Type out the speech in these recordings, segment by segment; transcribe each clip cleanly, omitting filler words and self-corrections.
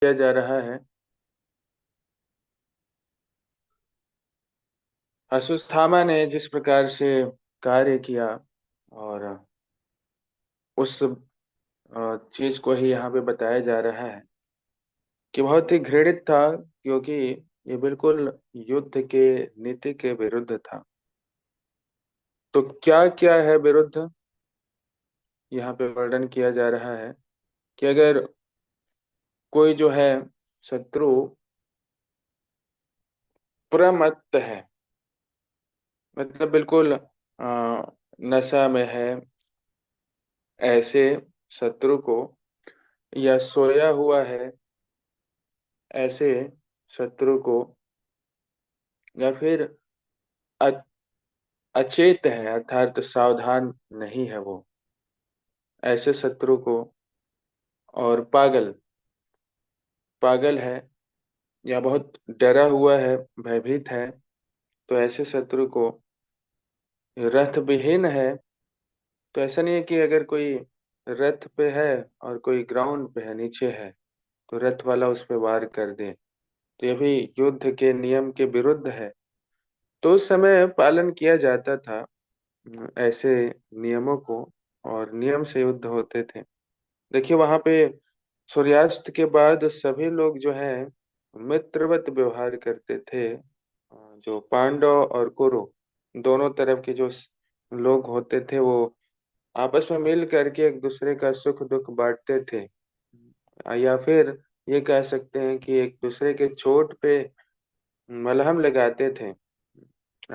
किया जा रहा है। अश्वत्थामा ने जिस प्रकार से कार्य किया और उस चीज को ही यहाँ पे बताया जा रहा है कि बहुत ही घृणित था, क्योंकि ये बिल्कुल युद्ध के नीति के विरुद्ध था। तो क्या क्या है विरुद्ध, यहाँ पे वर्णन किया जा रहा है कि अगर कोई जो है शत्रु प्रमत्त है, मतलब बिल्कुल नशा में है, ऐसे शत्रु को, या सोया हुआ है ऐसे शत्रु को, या फिर अ- अचेत है अर्थात सावधान नहीं है वो, ऐसे शत्रु को, और पागल पागल है या बहुत डरा हुआ है, भयभीत है, तो ऐसे शत्रु को, रथ विहीन है। तो ऐसा नहीं है कि अगर कोई रथ पे है और कोई ग्राउंड पे है, नीचे है, तो रथ वाला उस पे वार कर दे, तो ये भी युद्ध के नियम के विरुद्ध है। तो उस समय पालन किया जाता था ऐसे नियमों को, और नियम से युद्ध होते थे। देखिए वहां पे सूर्यास्त के बाद सभी लोग जो है मित्रवत व्यवहार करते थे। जो पांडव और कौरव दोनों तरफ के जो लोग होते थे, वो आपस में मिल करके एक दूसरे का सुख दुख बांटते थे। या फिर ये कह सकते हैं कि एक दूसरे के चोट पे मलहम लगाते थे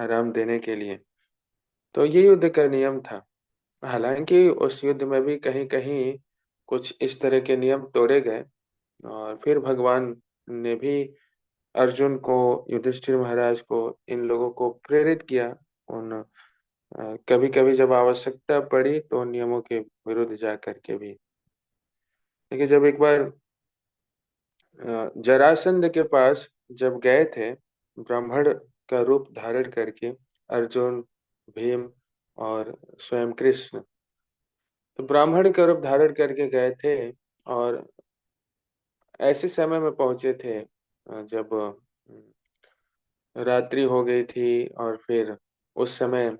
आराम देने के लिए। तो ये युद्ध का नियम था। हालांकि उस युद्ध में भी कहीं कहीं कुछ इस तरह के नियम तोड़े गए, और फिर भगवान ने भी अर्जुन को, युधिष्ठिर महाराज को, इन लोगों को प्रेरित किया उन कभी कभी जब आवश्यकता पड़ी तो उन नियमों के विरुद्ध जा करके भी। देखिए जब एक बार जरासंध के पास जब गए थे, ब्राह्मण का रूप धारण करके, अर्जुन, भीम और स्वयं कृष्ण, तो ब्राह्मण का रूप धारण करके गए थे, और ऐसे समय में पहुंचे थे जब रात्रि हो गई थी, और फिर उस समय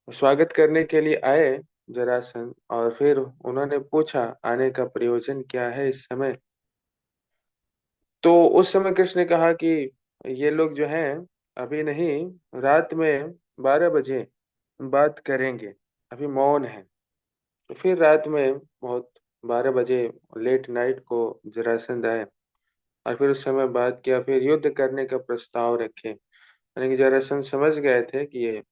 स्वागत करने के लिए आए जरासंध, और फिर उन्होंने पूछा आने का प्रयोजन क्या है इस समय। तो उस समय कृष्ण ने कहा कि ये लोग जो हैं अभी नहीं, रात में 12 बजे बात करेंगे, अभी मौन है। तो फिर रात में बहुत 12 बजे लेट नाइट को जरासंध आए, और फिर उस समय बात किया, फिर युद्ध करने का प्रस्ताव रखे। यानी कि जरासंध समझ गए थे कि ये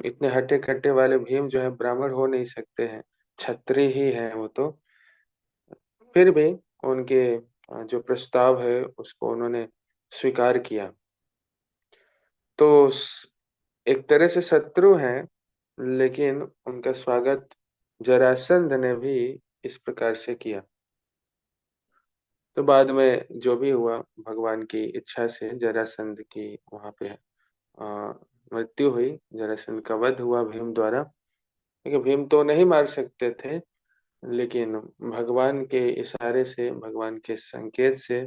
इतने हट्टे कट्टे वाले भीम जो है ब्राह्मण हो नहीं सकते हैं, क्षत्रिय ही है वो तो। फिर भी उनके जो प्रस्ताव है उसको उन्होंने स्वीकार किया। तो एक तरह से शत्रु हैं, लेकिन उनका स्वागत जरासंध ने भी इस प्रकार से किया। तो बाद में जो भी हुआ, भगवान की इच्छा से जरासंध की वहां पे अ, मृत्यु हुई, जरासंध का वध हुआ भीम द्वारा। देखिए भीम तो नहीं मार सकते थे, लेकिन भगवान के इशारे से, भगवान के संकेत से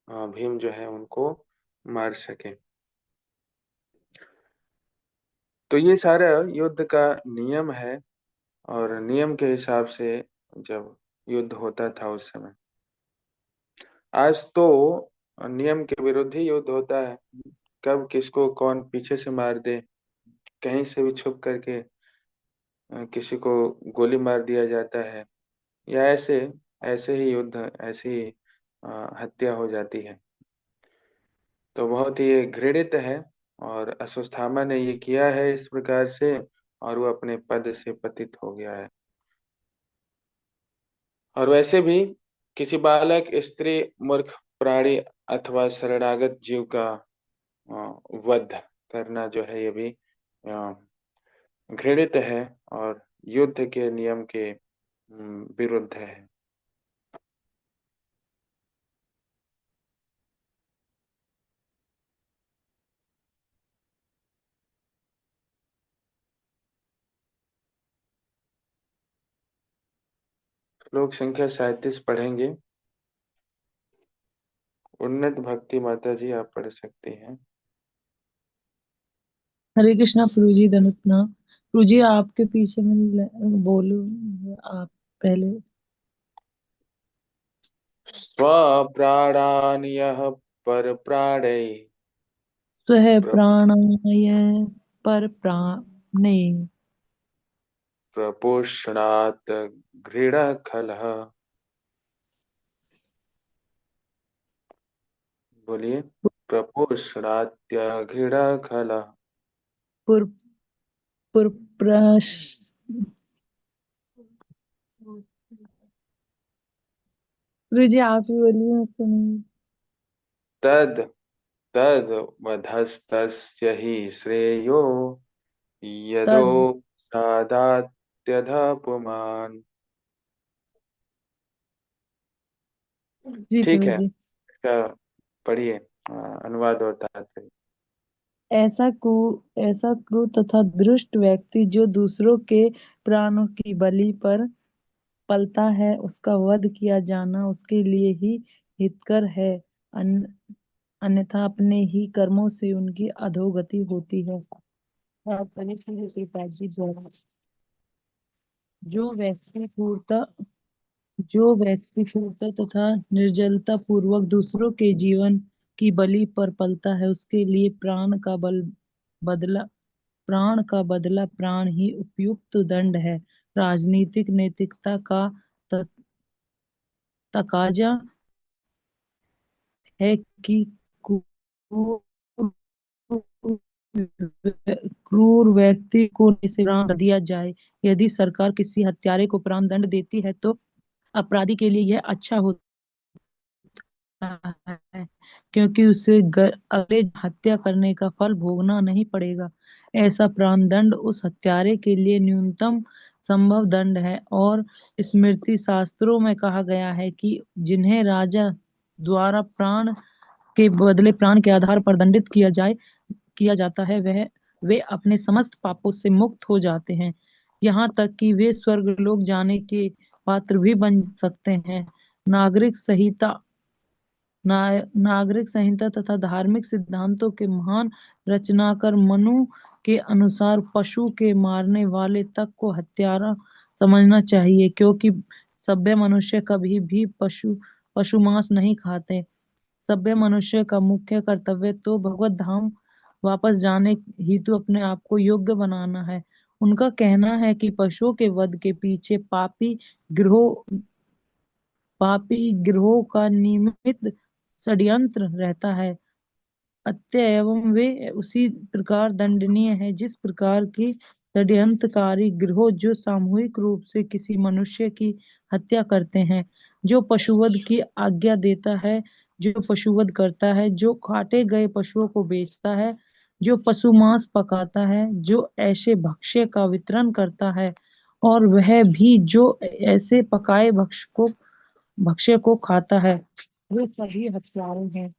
भीम जो है उनको मार सके। तो ये सारा युद्ध का नियम है, और नियम के हिसाब से जब युद्ध होता था उस समय। आज तो नियम के विरुद्ध ही युद्ध होता है। कब किसको कौन पीछे से मार दे, कहीं से भी छुप करके किसी को गोली मार दिया जाता है, या ऐसे ऐसे ही युद्ध, ऐसी ही हत्या हो जाती है। तो बहुत ही ये घृणित है, और अश्वत्थामा ने ये किया है इस प्रकार से, और वो अपने पद से पतित हो गया है। और वैसे भी किसी बालक, स्त्री, मूर्ख प्राणी अथवा शरणागत जीव का वध करना जो है, ये भी घृणित है, और युद्ध के नियम के विरुद्ध है। श्लोक संख्या 37 पढ़ेंगे। उन्नत भक्ति माता जी आप पढ़ सकती हैं। हरे कृष्णा प्रभु जी, धनुतना प्रभु जी, आपके पीछे में बोलू आप पहले। स्वप्राणान् यः परप्राणै स्वः प्र- प्राणाय पर प्राणे प्रपुष्णात् घृणखलः। बोलिए। प्रपुष्णात्य घृणखलः। पुर पुरप्रश गुरु जी आप ही बोलिए, मैं सुनूंगी। तद तद वधस्तस्य हि श्रेयो यदो तद सादात्यध पुमान्। जी ठीक प्रभु है, जी। इसका पढ़िए। अनुवाद और तात्पर्य। ऐसा कु ऐसा क्रूर तथा दुष्ट व्यक्ति जो दूसरों के प्राणों की बलि पर पलता है, उसका वध किया जाना उसके लिए ही हितकर है। अन्यथा अपने ही कर्मों से उनकी अधोगति होती है। आप कनेक्शन कृपा जी द्वारा जो व्यक्ति क्रूरता जो व्यक्ति क्रूरता तथा निर्जलता पूर्वक दूसरों के जीवन की बलि पर पलता है, उसके लिए बदला प्राण ही उपयुक्त दंड है। राजनीतिक नैतिकता का त- तकाजा है कि क्रूर क्रूर व्यक्ति को से प्राण दिया जाए। यदि सरकार किसी हत्यारे को प्राण दंड देती है तो अपराधी के लिए यह अच्छा होता है, क्योंकि उसे अगले हत्या करने का फल भोगना नहीं पड़ेगा। ऐसा प्राण दंड उस हत्यारे के लिए न्यूनतम संभव दंड है। और स्मृति शास्त्रों में कहा गया है कि जिन्हें राजा द्वारा प्राण के बदले प्राण के आधार पर दंडित किया जाता है, वह वे अपने समस्त पापों से मुक्त हो जाते हैं। यहाँ तक कि वे स्वर्गलोक जाने के पात्र भी बन सकते हैं। नागरिक संहिता नागरिक संहिता तथा धार्मिक सिद्धांतों के महान रचनाकार मनु के अनुसार पशु के मारने वाले तक को हत्यारा समझना चाहिए, क्योंकि सभ्य मनुष्य कभी भी पशु मांस नहीं खाते। सभ्य मनुष्य का मुख्य कर्तव्य तो भगवत धाम वापस जाने हेतु अपने आप को योग्य बनाना है। उनका कहना है कि पशुओं के वध के पीछे पापी गिरोह का नियमित षड्यंत्र रहता है। अतएव वे उसी प्रकार दंडनीय है जिस प्रकार की षड्यंत्रकारी गिरोह जो सामूहिक रूप से किसी मनुष्य की हत्या करते हैं, जो पशुवध की आज्ञा देता है, जो पशुवध करता है, जो काटे गए पशुओं को बेचता है, जो पशु मांस पकाता है, जो ऐसे भक्ष्य का वितरण करता है, और वह भी जो ऐसे पकाए भक्ष्य को खाता है, वे सभी हत्यारे हैं।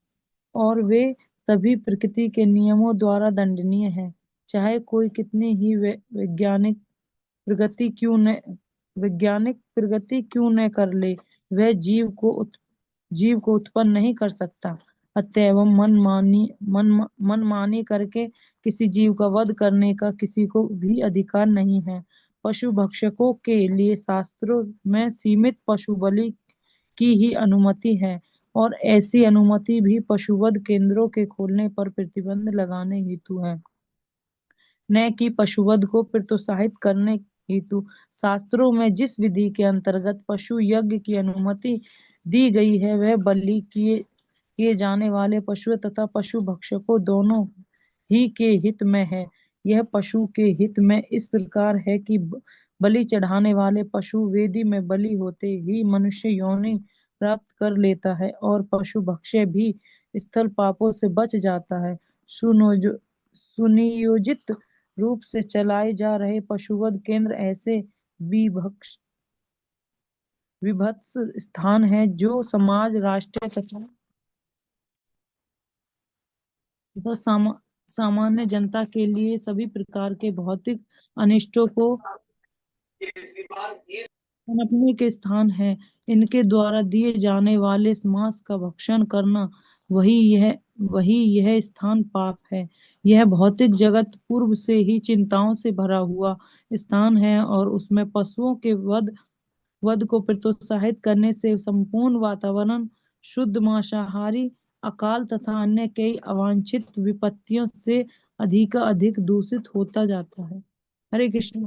और वे सभी प्रकृति के नियमों द्वारा दंडनीय हैं। चाहे कोई कितनी ही प्रगति क्यों न वैज्ञानिक प्रगति क्यों न कर ले, वह जीव को उत्पन्न नहीं कर सकता। अतएव मनमानी करके किसी जीव का वध करने का किसी को भी अधिकार नहीं है। पशु भक्षकों के लिए शास्त्रों में सीमित पशु बलि की ही अनुमति है, और ऐसी अनुमति भी पशुवध केंद्रों के खोलने पर प्रतिबंध लगाने हेतु है, न कि पशुवध को प्रोत्साहित करने हेतु। शास्त्रों में जिस विधि के अंतर्गत पशु यज्ञ की अनुमति दी गई है, वह बलि किए जाने वाले पशु तथा पशु भक्षकों दोनों ही के हित में है। यह पशु के हित में इस प्रकार है कि बलि चढ़ाने वाले पशु वेदी में बलि होते ही मनुष्य योनि प्राप्त कर लेता है, और पशु भक्ष्य भी स्थल पापों से बच जाता है। सुनियोजित रूप से चलाए जा रहे पशुवध केंद्र ऐसे विभत्स विभत्स स्थान है जो समाज, राष्ट्र तथा सामान्य जनता के लिए सभी प्रकार के भौतिक अनिष्टों को पनपने के स्थान है। इनके द्वारा दिए जाने वाले मांस का भक्षण करना, वही यह वही यह स्थान पाप है। यह भौतिक जगत पूर्व से ही चिंताओं से भरा हुआ स्थान है, और उसमें पशुओं के वध वध को प्रोत्साहित करने से संपूर्ण वातावरण शुद्ध मांसाहारी, अकाल तथा अन्य कई अवांछित विपत्तियों से अधिक दूषित होता जाता है। हरे कृष्ण।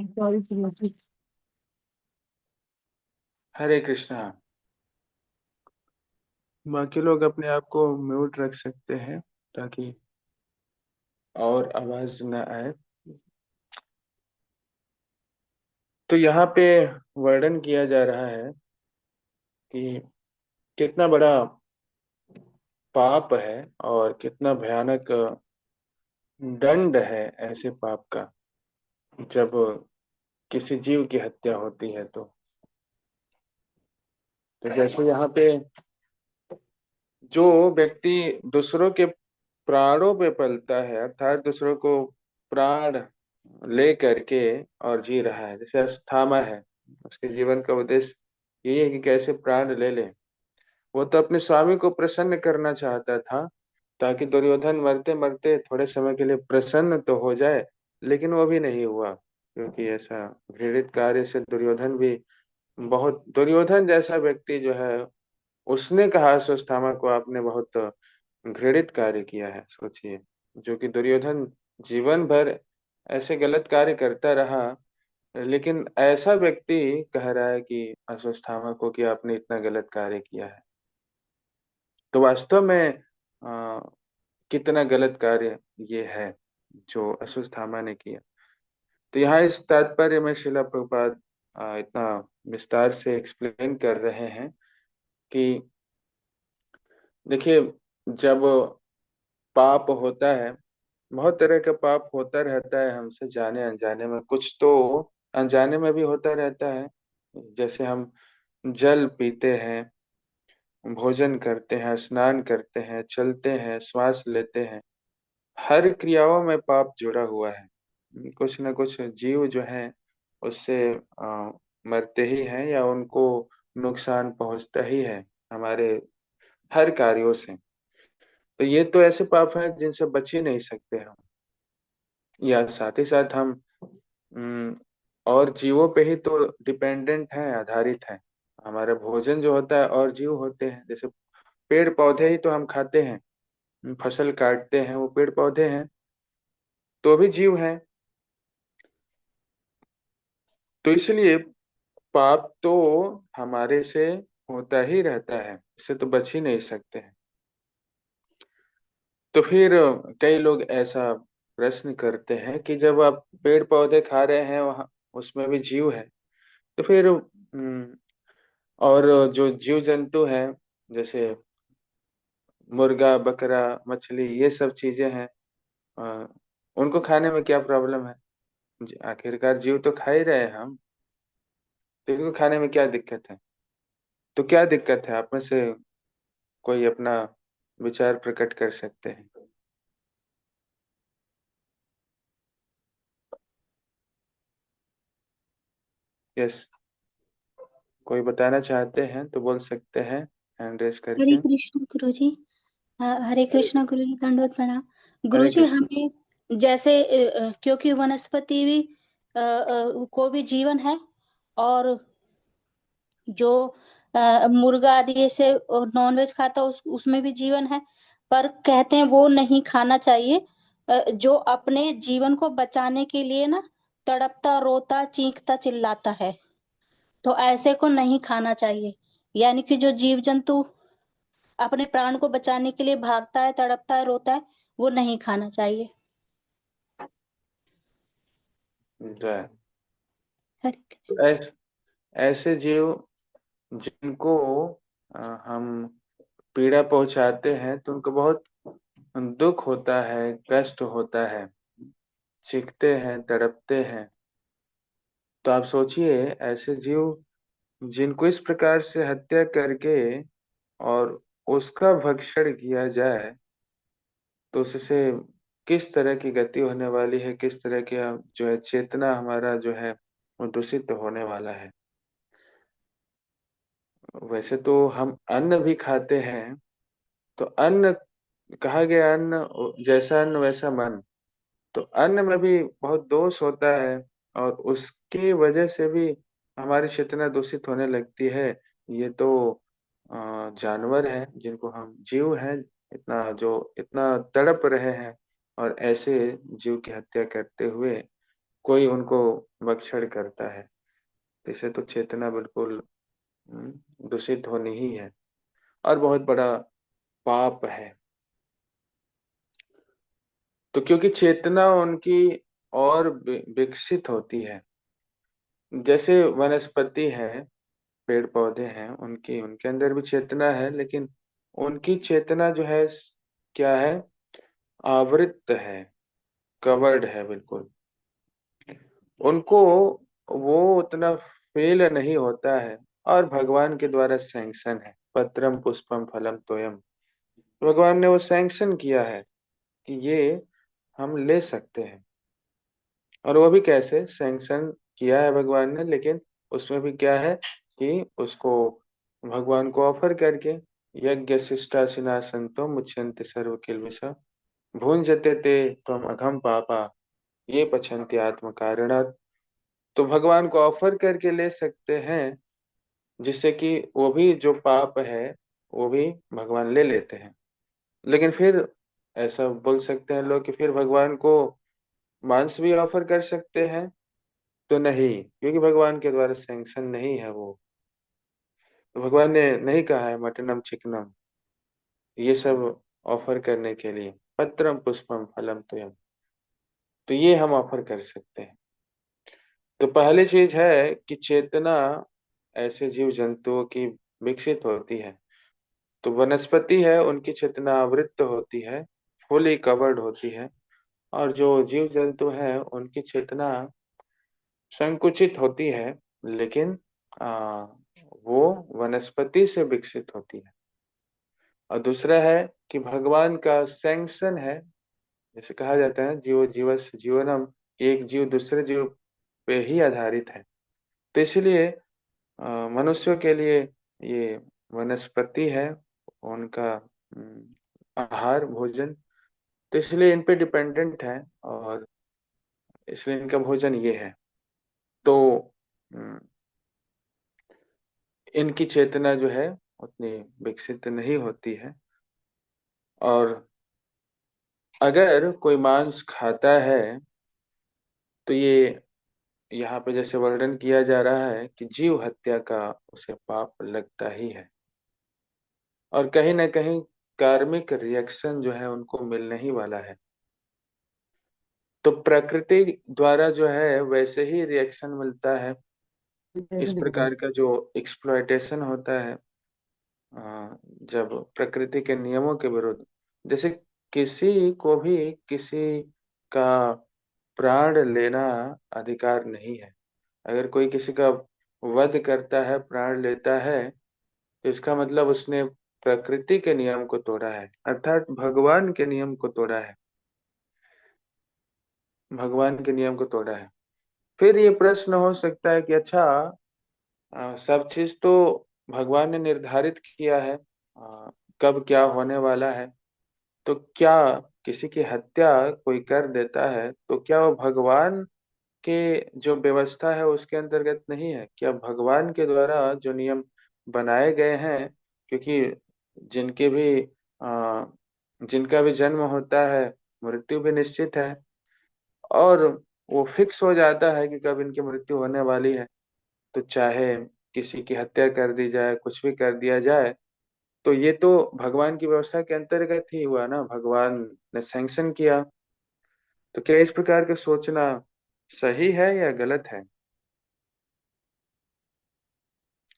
सॉरी। हरे कृष्णा। बाकी लोग अपने आप को म्यूट रख सकते हैं ताकि और आवाज न आए। तो यहाँ पे वर्णन किया जा रहा है कि कितना बड़ा पाप है और कितना भयानक दंड है ऐसे पाप का, जब किसी जीव की हत्या होती है। तो जैसे यहाँ पे जो व्यक्ति दूसरों के प्राणों पे पलता है, अर्थात दूसरों को प्राण ले करके और जी रहा है, जैसे अश्वत्थामा है, उसके जीवन का उद्देश्य यही है कि कैसे प्राण ले ले। वो तो अपने स्वामी को प्रसन्न करना चाहता था ताकि दुर्योधन मरते मरते थोड़े समय के लिए प्रसन्न तो हो जाए, लेकिन वो भी नहीं हुआ, क्योंकि ऐसा घृणित कार्य से दुर्योधन भी बहुत, दुर्योधन जैसा व्यक्ति जो है, उसने कहा अश्वत्थामा को आपने बहुत घृणित कार्य किया है। सोचिए, जो कि दुर्योधन जीवन भर ऐसे गलत कार्य करता रहा, लेकिन ऐसा व्यक्ति कह रहा है कि अश्वत्थामा को कि आपने इतना गलत कार्य किया है। तो वास्तव में कितना गलत कार्य ये है जो अश्वत्थामा ने किया। तो यहाँ इस तात्पर्य में शिला प्रभुपाद इतना विस्तार से एक्सप्लेन कर रहे हैं कि देखिए, जब पाप होता है, बहुत तरह का पाप होता रहता है हमसे जाने अनजाने में, कुछ तो अनजाने में भी होता रहता है। जैसे हम जल पीते हैं, भोजन करते हैं, स्नान करते हैं, चलते हैं, श्वास लेते हैं, हर क्रियाओं में पाप जुड़ा हुआ है। कुछ न कुछ जीव जो है उससे मरते ही हैं या उनको नुकसान पहुंचता ही है हमारे हर कार्यों से। तो ये तो ऐसे पाप हैं जिनसे बच ही नहीं सकते हम, या साथ ही साथ हम अम, और जीवों पे ही तो डिपेंडेंट हैं, आधारित हैं। हमारा भोजन जो होता है और जीव होते हैं, जैसे पेड़ पौधे ही तो हम खाते हैं, फसल काटते हैं, वो पेड़ पौधे हैं, तो भी जीव हैं। तो इसलिए पाप तो हमारे से होता ही रहता है, इससे तो बच ही नहीं सकते हैं। तो फिर कई लोग ऐसा प्रश्न करते हैं कि जब आप पेड़ पौधे खा रहे हैं, वहाँ उसमें भी जीव है, तो फिर और जो जीव जंतु हैं, जैसे मुर्गा, बकरा, मछली, ये सब चीजें हैं, अ, उनको खाने में क्या प्रॉब्लम है? आखिरकार जीव तो खा ही रहे हैं हम, तो इनको खाने में क्या दिक्कत है? तो क्या दिक्कत है, आप में से कोई अपना विचार प्रकट कर सकते हैं? यस, कोई बताना चाहते हैं तो बोल सकते हैं, हैंड रेस हरे करके। कृष्ण गुरु जी। हरे कृष्ण गुरु जी, दंडवत प्रणाम। गुरु हरे जी, कृष्ण। हमें जैसे क्योंकि वनस्पति भी को भी जीवन है, और जो मुर्गा आदि से नॉनवेज खाता है उसमें भी जीवन है, पर कहते हैं वो नहीं खाना चाहिए। जो अपने जीवन को बचाने के लिए ना तड़पता रोता चीखता चिल्लाता है, तो ऐसे को नहीं खाना चाहिए। यानी कि जो जीव जंतु अपने प्राण को बचाने के लिए भागता है, तड़पता है, रोता है, वो नहीं खाना चाहिए। जय। हरे तो ऐसे जीव जिनको हम पीड़ा पहुंचाते हैं, तो उनको बहुत दुख होता है, कष्ट होता है, चीखते हैं, तड़पते हैं। तो आप सोचिए, ऐसे जीव जिनको इस प्रकार से हत्या करके और उसका भक्षण किया जाए, तो उससे किस तरह की गति होने वाली है, किस तरह की जो है चेतना हमारा जो है वो दूषित होने वाला है। वैसे तो हम अन्न भी खाते हैं, तो अन्न, कहा गया अन्न, जैसा अन्न वैसा मन। तो अन्न में भी बहुत दोष होता है, और उसकी वजह से भी हमारी चेतना दूषित होने लगती है। ये तो जानवर हैं, जिनको हम जीव हैं, इतना जो इतना तड़प रहे हैं, और ऐसे जीव की हत्या करते हुए कोई उनको भक्षण करता है, तो इसे तो चेतना बिल्कुल दूषित होनी ही है, और बहुत बड़ा पाप है। तो क्योंकि चेतना उनकी और विकसित होती है, जैसे वनस्पति है, पेड़ पौधे हैं, उनकी उनके अंदर भी चेतना है, लेकिन उनकी चेतना जो है क्या है, आवृत है, कवर्ड है बिल्कुल। उनको वो उतना फेल नहीं होता है, और भगवान के द्वारा सैंक्शन है, पत्रम पुष्पम फलम तोयम। भगवान ने वो सैंक्शन किया है कि ये हम ले सकते हैं। और वो भी कैसे सैंक्शन किया है भगवान ने, लेकिन उसमें भी क्या है कि उसको भगवान को ऑफर करके, यज्ञ शिष्टाशिना संतो मुच्यन्ते सर्व किल्बिषा भुंजते ते त्वम अघम पापा ये पचन्ति आत्म कारणात्। तो भगवान को ऑफर करके ले सकते हैं, जिससे कि वो भी जो पाप है वो भी भगवान ले लेते हैं। लेकिन फिर ऐसा बोल सकते हैं लोग कि फिर भगवान को मांस भी ऑफर कर सकते हैं, तो नहीं, क्योंकि भगवान के द्वारा सैंक्शन नहीं है वो। तो भगवान ने नहीं कहा है मटनम चिकनम ये सब ऑफर करने के लिए, पत्रम पुष्पम फलम तोयम, तो ये हम ऑफर कर सकते हैं। तो पहली चीज है कि चेतना ऐसे जीव जंतुओं की विकसित होती है। तो वनस्पति है, उनकी चेतना आवृत्त होती है, फुली कवर्ड होती है। और जो जीव जंतु है उनकी चेतना संकुचित होती है, लेकिन वो वनस्पति से विकसित होती है। और दूसरा है कि भगवान का सैंक्शन है, जैसे कहा जाता है जीव जीवस जीवनम, कि एक जीव दूसरे जीव पे ही आधारित है। तो इसलिए मनुष्यों के लिए ये वनस्पति है, उनका आहार भोजन, तो इसलिए इन पे डिपेंडेंट है, और इसलिए इनका भोजन ये है। तो अम, इनकी चेतना जो है उतनी विकसित नहीं होती है। और अगर कोई मांस खाता है, तो ये यहाँ पे जैसे वर्णन किया जा रहा है कि जीव हत्या का उसे पाप लगता ही है, और कहीं ना कहीं कार्मिक रिएक्शन जो है उनको मिलने ही वाला है। तो प्रकृति द्वारा जो है वैसे ही रिएक्शन मिलता है। इस प्रकार का जो एक्सप्लॉयटेशन होता है, जब प्रकृति के नियमों के विरुद्ध, जैसे किसी को भी किसी का प्राण लेना अधिकार नहीं है। अगर कोई किसी का वध करता है, प्राण लेता है, तो इसका मतलब उसने प्रकृति के नियम को तोड़ा है, अर्थात भगवान के नियम को तोड़ा है, भगवान के नियम को तोड़ा है। फिर ये प्रश्न हो सकता है कि अच्छा, सब चीज तो भगवान ने निर्धारित किया है, कब क्या होने वाला है, तो क्या किसी की हत्या कोई कर देता है, तो क्या वो भगवान के जो व्यवस्था है उसके अंतर्गत नहीं है? क्या भगवान के द्वारा जो नियम बनाए गए हैं, क्योंकि जिनके भी आ, जिनका भी जन्म होता है, मृत्यु भी निश्चित है, और वो फिक्स हो जाता है कि कब इनकी मृत्यु होने वाली है। तो चाहे किसी की हत्या कर दी जाए, कुछ भी कर दिया जाए, तो ये तो भगवान की व्यवस्था के अंतर्गत ही हुआ ना, भगवान ने सैंक्शन किया। तो क्या इस प्रकार का सोचना सही है या गलत है?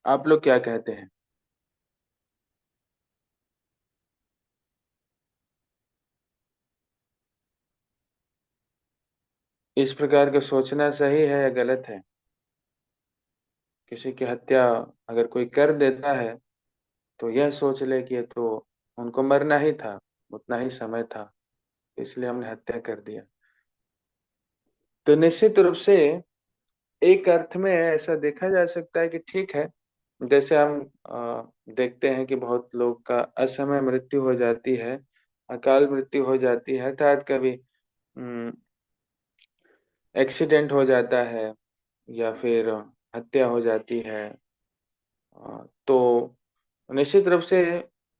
आप लोग क्या कहते हैं? इस प्रकार का सोचना सही है या गलत है? किसी की हत्या अगर कोई कर देता है, तो यह सोच ले कि ये तो उनको मरना ही था, उतना ही समय था, इसलिए हमने हत्या कर दिया। तो निश्चित रूप से एक अर्थ में ऐसा देखा जा सकता है कि ठीक है, जैसे हम देखते हैं कि बहुत लोग का असमय मृत्यु हो जाती है, अकाल मृत्यु हो जाती है, अर्थात कभी एक्सीडेंट हो जाता है या फिर हत्या हो जाती है। तो निश्चित रूप से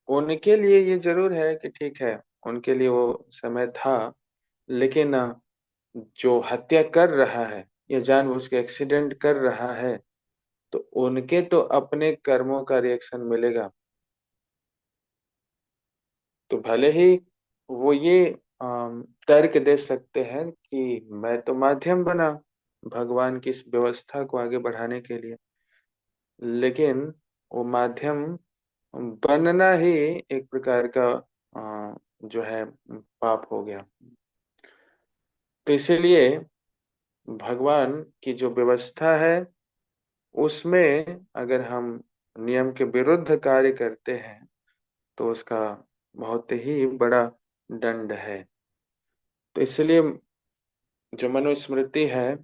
उनके लिए ये जरूर है कि ठीक है, उनके लिए वो समय था, लेकिन जो हत्या कर रहा है या जानबूझ के एक्सीडेंट कर रहा है, तो उनके तो अपने कर्मों का रिएक्शन मिलेगा। तो भले ही वो ये तर्क दे सकते हैं कि मैं तो माध्यम बना भगवान की इस व्यवस्था को आगे बढ़ाने के लिए, लेकिन वो माध्यम बनना ही एक प्रकार का जो है पाप हो गया। तो इसीलिए भगवान की जो व्यवस्था है उसमें अगर हम नियम के विरुद्ध कार्य करते हैं तो उसका बहुत ही बड़ा दंड है। तो इसलिए जो मनुस्मृति है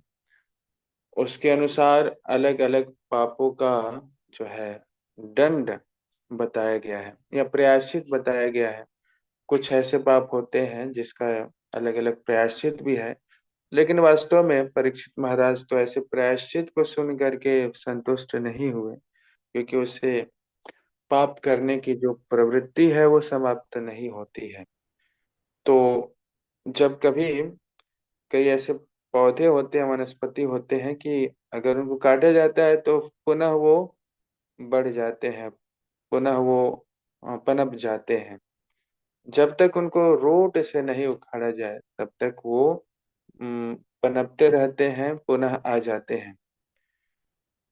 उसके अनुसार अलग अलग पापों का जो है दंड बताया गया है या प्रायश्चित बताया गया है। कुछ ऐसे पाप होते हैं जिसका अलग अलग प्रायश्चित भी है, लेकिन वास्तव में परीक्षित महाराज तो ऐसे प्रायश्चित को सुन करके संतुष्ट नहीं हुए, क्योंकि उससे पाप करने की जो प्रवृत्ति है वो समाप्त नहीं होती है। तो जब कभी कई ऐसे पौधे होते हैं, वनस्पति होते हैं कि अगर उनको काटा जाता है तो पुनः वो बढ़ जाते हैं, पुनः वो पनप जाते हैं। जब तक उनको रूट से नहीं उखाड़ा जाए तब तक वो पनपते रहते हैं, पुनः आ जाते हैं।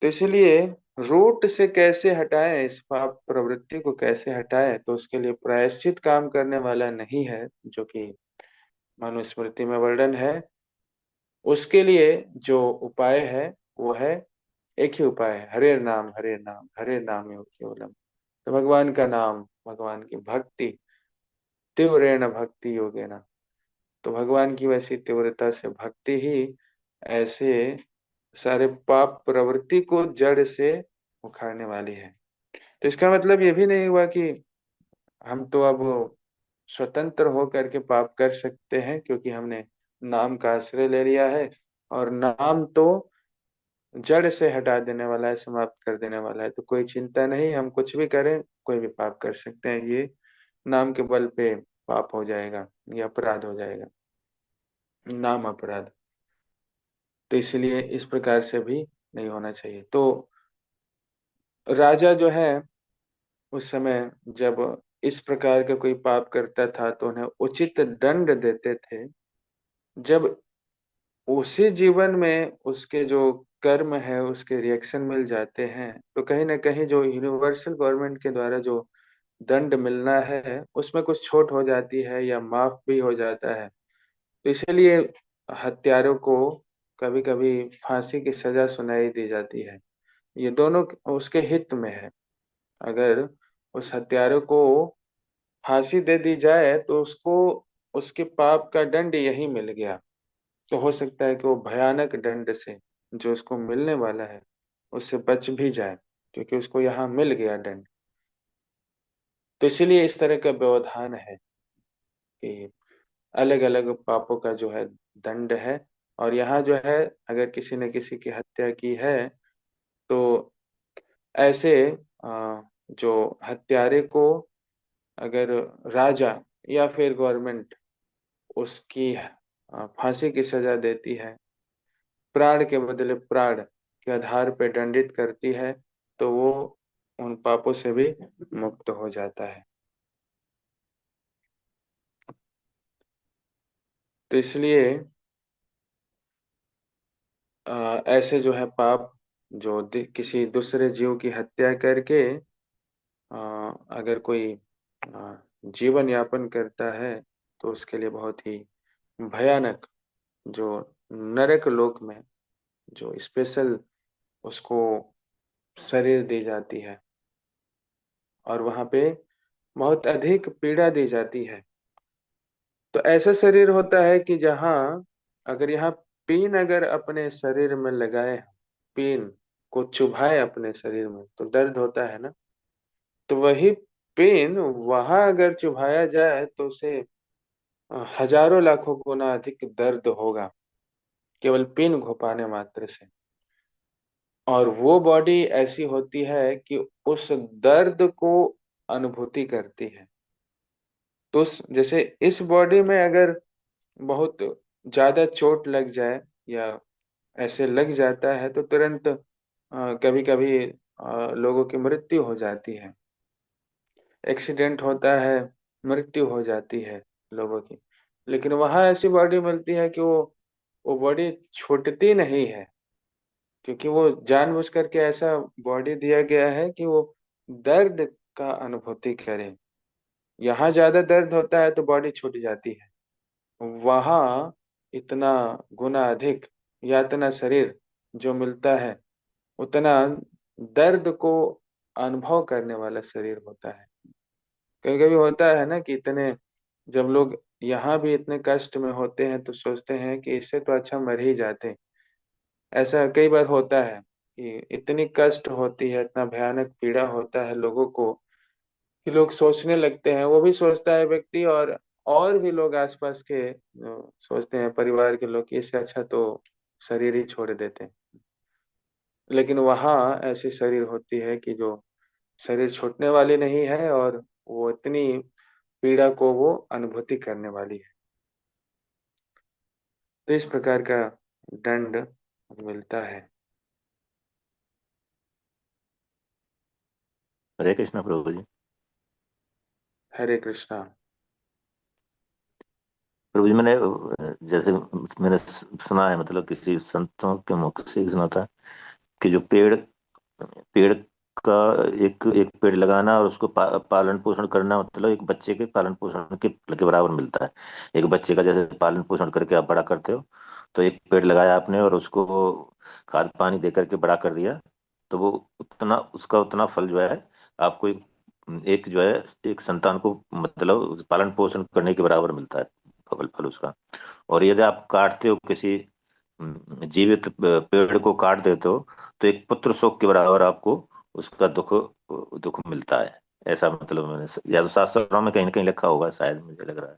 तो इसलिए रूट से कैसे हटाएं, इस पाप प्रवृत्ति को कैसे हटाएं, तो उसके लिए प्रायश्चित काम करने वाला नहीं है, जो कि मनुस्मृति में वर्णन है। उसके लिए जो उपाय है वो है, एक ही उपाय है, हरे नाम हरे नाम हरे नाम एव केवलम। तो भगवान का नाम, भगवान की भक्ति, तीव्रेण भक्ति योगेन। तो भगवान की वैसी तीव्रता से भक्ति ही ऐसे सारे पाप प्रवृत्ति को जड़ से उखाड़ने वाली है। तो इसका मतलब ये भी नहीं हुआ कि हम तो अब स्वतंत्र हो करके पाप कर सकते हैं, क्योंकि हमने नाम का आश्रय ले लिया है, और नाम तो जड़ से हटा देने वाला है, समाप्त कर देने वाला है। तो कोई चिंता नहीं, हम कुछ भी करें, कोई भी पाप कर सकते हैं, ये नाम के बल पे पाप हो जाएगा, ये अपराध हो जाएगा, नाम अपराध। तो इसलिए इस प्रकार से भी नहीं होना चाहिए। तो राजा जो है उस समय जब इस प्रकार का कोई पाप करता था तो उन्हें उचित दंड देते थे। जब उसी जीवन में उसके जो कर्म है उसके रिएक्शन मिल जाते हैं, तो कहीं ना कहीं जो यूनिवर्सल गवर्नमेंट के द्वारा जो दंड मिलना है उसमें कुछ छूट हो जाती है या माफ भी हो जाता है। तो इसलिए हत्यारों को कभी कभी फांसी की सजा सुनाई दी जाती है। ये दोनों उसके हित में है। अगर उस हत्यारे को फांसी दे दी जाए तो उसको उसके पाप का दंड यही मिल गया, तो हो सकता है कि वो भयानक दंड से जो उसको मिलने वाला है उससे बच भी जाए, क्योंकि उसको यहाँ मिल गया दंड। तो इसीलिए इस तरह का व्यवधान है कि अलग अलग पापों का जो है दंड है। और यहाँ जो है, अगर किसी ने किसी की हत्या की है तो ऐसे जो हत्यारे को अगर राजा या फिर गवर्नमेंट उसकी फांसी की सजा देती है, प्राण के बदले प्राण के आधार पर दंडित करती है, तो वो उन पापों से भी मुक्त हो जाता है। तो इसलिए ऐसे जो है पाप, जो किसी दूसरे जीव की हत्या करके अ, अगर कोई जीवन यापन करता है तो उसके लिए बहुत ही भयानक, जो नरक लोक में जो स्पेशल उसको शरीर दी जाती है और वहां पे बहुत अधिक पीड़ा दी जाती है। तो ऐसा शरीर होता है कि जहाँ अगर यहाँ पीन अगर अपने शरीर में लगाए पेन को चुभाए अपने शरीर में तो दर्द होता है ना। तो वही पेन वहां अगर चुभाया जाए तो उसे हजारों लाखों गुना अधिक दर्द होगा, केवल पेन घुपाने मात्र से। और वो बॉडी ऐसी होती है कि उस दर्द को अनुभूति करती है। तो जैसे इस बॉडी में अगर बहुत ज्यादा चोट लग जाए या ऐसे लग जाता है तो तुरंत कभी कभी लोगों की मृत्यु हो जाती है, एक्सीडेंट होता है, मृत्यु हो जाती है लोगों की। लेकिन वहां ऐसी बॉडी मिलती है कि वो बॉडी छूटती नहीं है, क्योंकि वो जानबूझ करके ऐसा बॉडी दिया गया है कि वो दर्द का अनुभूति करे। यहाँ ज्यादा दर्द होता है तो बॉडी छूट जाती है, वहां इतना गुना अधिक यातना शरीर जो मिलता है, उतना दर्द को अनुभव करने वाला शरीर होता है। कभी कभी होता है ना कि इतने जब लोग यहाँ भी इतने कष्ट में होते हैं तो सोचते हैं कि इससे तो अच्छा मर ही जाते। ऐसा कई बार होता है कि इतनी कष्ट होती है, इतना भयानक पीड़ा होता है लोगों को कि लोग सोचने लगते हैं, वो भी सोचता है व्यक्ति और भी लोग आसपास के सोचते हैं परिवार के लोग कि इससे अच्छा तो शरीर ही छोड़ देते। लेकिन वहाँ ऐसी शरीर होती है कि जो शरीर छूटने वाली नहीं है और वो इतनी पीड़ा को वो अनुभूति करने वाली है। तो इस प्रकार का दंड मिलता है। हरे कृष्णा प्रभु जी। हरे कृष्णा। प्रभु जी, मैंने जैसे मैंने सुना है, मतलब किसी संतों के मुख से ही सुना था कि जो पेड़ पेड़ का एक एक पेड़ लगाना और उसको पालन पोषण करना, मतलब एक बच्चे के पालन पोषण के बराबर मिलता है। एक बच्चे का जैसे पालन पोषण करके आप बड़ा करते हो, तो एक पेड़ लगाया आपने और उसको खाद पानी दे करके बड़ा कर दिया, तो वो उतना उसका उतना फल जो है आपको एक जो है एक संतान को मतलब पालन पोषण करने के बराबर मिलता है, फल फल उसका। और यदि आप काटते हो किसी जीवित पेड़ को काट देते हो, तो एक पुत्र शोक के बराबर आपको उसका दुख दुख मिलता है। ऐसा मतलब मैंने या तो शास्त्रों में कहीं ना कहीं लिखा होगा, शायद मुझे लग रहा है।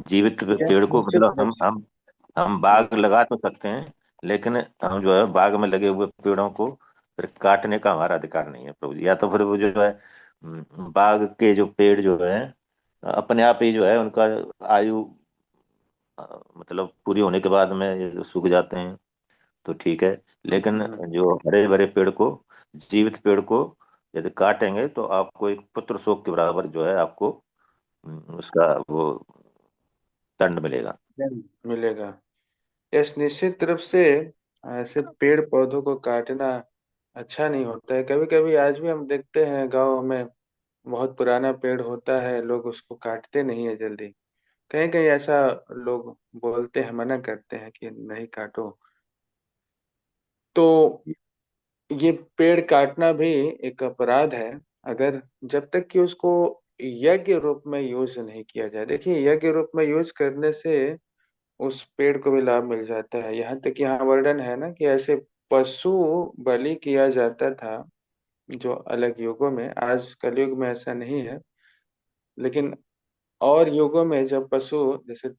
जीवित यस, पेड़ को निश्चित मतलब रूप से। हम बाग लगा तो सकते हैं, लेकिन हम जो है बाग में लगे हुए पेड़ों को फिर काटने का हमारा अधिकार नहीं है प्रभु जी। या तो फिर वो जो है बाग के जो पेड़ जो है अपने आप ही जो है उनका आयु मतलब पूरी होने के बाद में ये सूख जाते हैं, तो ठीक है। लेकिन हम्म, जो हरे भरे पेड़ को, जीवित पेड़ को यदि काटेंगे तो आपको एक पुत्र शोक के बराबर जो है आपको उसका वो दंड मिलेगा। मिलेगा। यस, निश्चित रूप से। ऐसे पेड़ पौधों को काटना अच्छा नहीं होता है। कभी कभी आज भी हम देखते हैं गाँव में बहुत पुराना पेड़ होता है, लोग उसको काटते नहीं है जल्दी। कहीं कहीं ऐसा लोग बोलते हैं, मना करते हैं कि नहीं काटो। तो ये पेड़ काटना भी एक अपराध है, अगर जब तक कि उसको यज्ञ रूप में यूज नहीं किया जाए। देखिए, यज्ञ रूप में यूज करने से उस पेड़ को भी लाभ मिल जाता है। यहाँ तक यहाँ वर्णन है ना कि ऐसे पशु बलि किया जाता था जो अलग युगों में, आज कलयुग में ऐसा नहीं है। लेकिन और युगों में जब पशु जैसे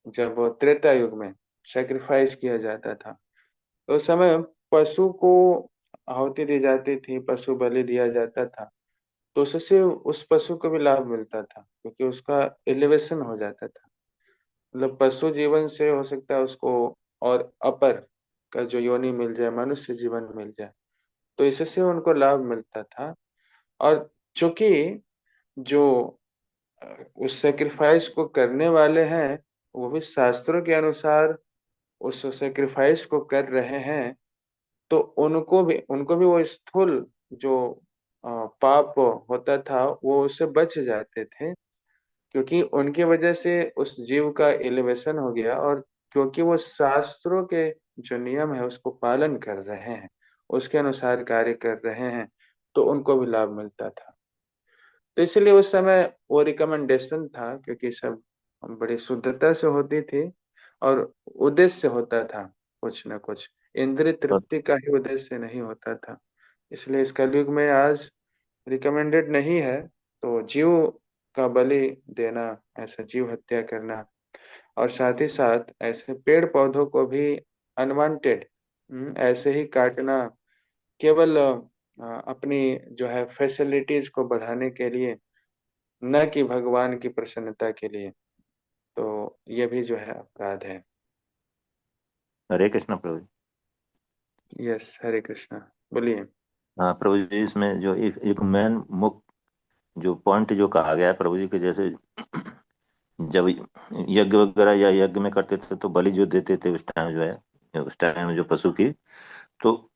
जब त्रेता युग में सेक्रिफाइस किया जाता था, तो उस समय पशु को आहुति दी जाती थी, पशु बलि दिया जाता था। तो उससे उस पशु को भी लाभ मिलता था, क्योंकि उसका एलिवेशन हो जाता था। मतलब पशु जीवन से हो सकता है उसको और अपर का जो योनि मिल जाए, मनुष्य जीवन मिल जाए, तो इससे उनको लाभ मिलता था। और चूंकि जो उस सेक्रिफाइस को करने वाले हैं वो भी शास्त्रों के अनुसार उस सेक्रिफाइस को कर रहे हैं, तो उनको भी वो स्थूल जो पाप होता था वो उससे बच जाते थे, क्योंकि उनकी वजह से उस जीव का एलिवेशन हो गया। और क्योंकि वो शास्त्रों के जो नियम है उसको पालन कर रहे हैं, उसके अनुसार कार्य कर रहे हैं, तो उनको भी लाभ मिलता था। तो इसलिए उस समय वो रिकमेंडेशन था, क्योंकि सब बड़ी शुद्धता से होती थी और उद्देश्य होता था कुछ न कुछ इंद्रिय और तृप्ति का ही उद्देश्य नहीं होता था। इसलिए इस कलयुग में आज रिकमेंडेड नहीं है, तो जीव का बलि देना, ऐसा जीव हत्या करना, और साथ ही साथ ऐसे पेड़ पौधों को भी अनवांटेड ऐसे ही काटना, केवल अपनी जो है फैसिलिटीज को बढ़ाने के लिए, न कि भगवान की प्रसन्नता के लिए, तो ये भी जो है अपराध है। हरे कृष्ण प्रभु जी। यस, हरे कृष्णा। बोलिए। हाँ प्रभु जी, इसमें जो एक मेन मुख्य जो पॉइंट जो कहा गया है प्रभु जी के, जैसे जब यज्ञ वगैरह या यज्ञ में करते थे तो बलि जो देते थे उस टाइम जो है, उस टाइम जो पशु की, तो